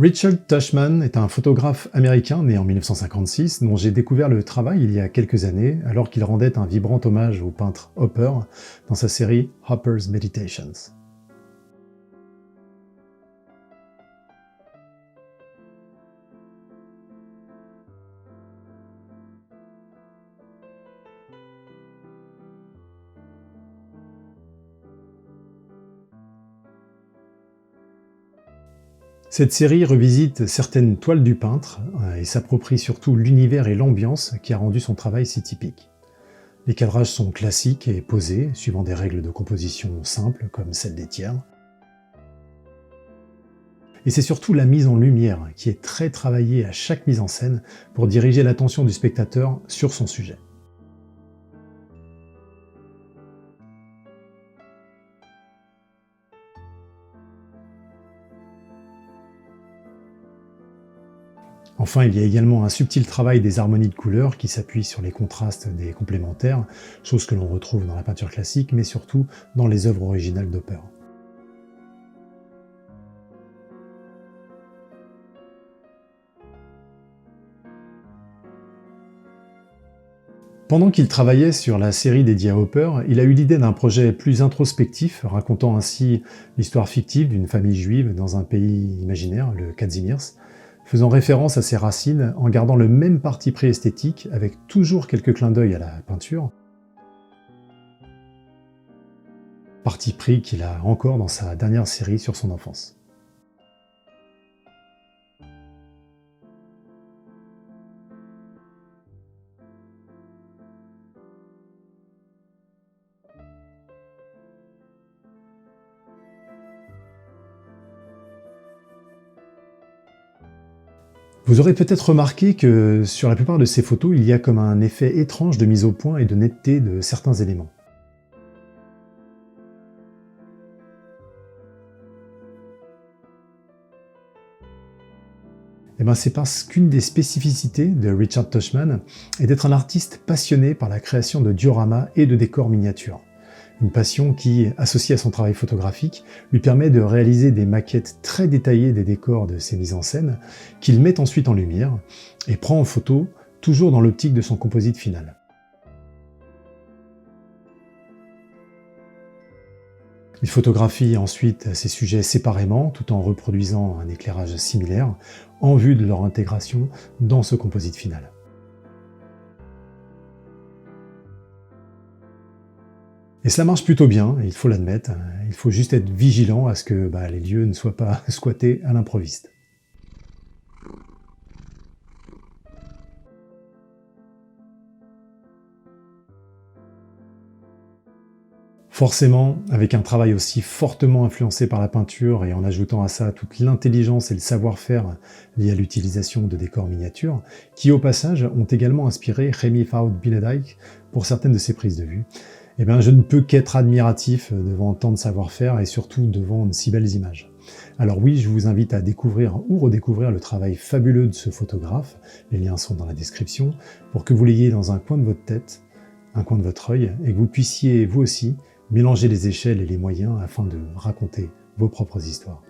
Richard Tushman est un photographe américain né en 1956 dont j'ai découvert le travail il y a quelques années alors qu'il rendait un vibrant hommage au peintre Hopper dans sa série Hopper's Meditations. Cette série revisite certaines toiles du peintre et s'approprie surtout l'univers et l'ambiance qui a rendu son travail si typique. Les cadrages sont classiques et posés, suivant des règles de composition simples comme celle des tiers. Et c'est surtout la mise en lumière qui est très travaillée à chaque mise en scène pour diriger l'attention du spectateur sur son sujet. Enfin, il y a également un subtil travail des harmonies de couleurs qui s'appuie sur les contrastes des complémentaires, chose que l'on retrouve dans la peinture classique, mais surtout dans les œuvres originales d'Hopper. Pendant qu'il travaillait sur la série dédiée à Hopper, il a eu l'idée d'un projet plus introspectif, racontant ainsi l'histoire fictive d'une famille juive dans un pays imaginaire, le Kazimierz, faisant référence à ses racines en gardant le même parti pris esthétique avec toujours quelques clins d'œil à la peinture, parti pris qu'il a encore dans sa dernière série sur son enfance. Vous aurez peut-être remarqué que sur la plupart de ces photos, il y a comme un effet étrange de mise au point et de netteté de certains éléments. Eh ben, c'est parce qu'une des spécificités de Richard Tushman est d'être un artiste passionné par la création de dioramas et de décors miniatures. Une passion qui, associée à son travail photographique, lui permet de réaliser des maquettes très détaillées des décors de ses mises en scène, qu'il met ensuite en lumière et prend en photo, toujours dans l'optique de son composite final. Il photographie ensuite ces sujets séparément, tout en reproduisant un éclairage similaire, en vue de leur intégration dans ce composite final. Et cela marche plutôt bien, il faut l'admettre. Il faut juste être vigilant à ce que les lieux ne soient pas squattés à l'improviste. Forcément, avec un travail aussi fortement influencé par la peinture et en ajoutant à ça toute l'intelligence et le savoir-faire liés à l'utilisation de décors miniatures, qui au passage ont également inspiré Remy Fout Binnendijk pour certaines de ses prises de vue, eh bien, je ne peux qu'être admiratif devant tant de savoir-faire et surtout devant de si belles images. Alors oui, je vous invite à découvrir ou redécouvrir le travail fabuleux de ce photographe, les liens sont dans la description, pour que vous l'ayez dans un coin de votre tête, un coin de votre œil, et que vous puissiez, vous aussi, mélanger les échelles et les moyens afin de raconter vos propres histoires.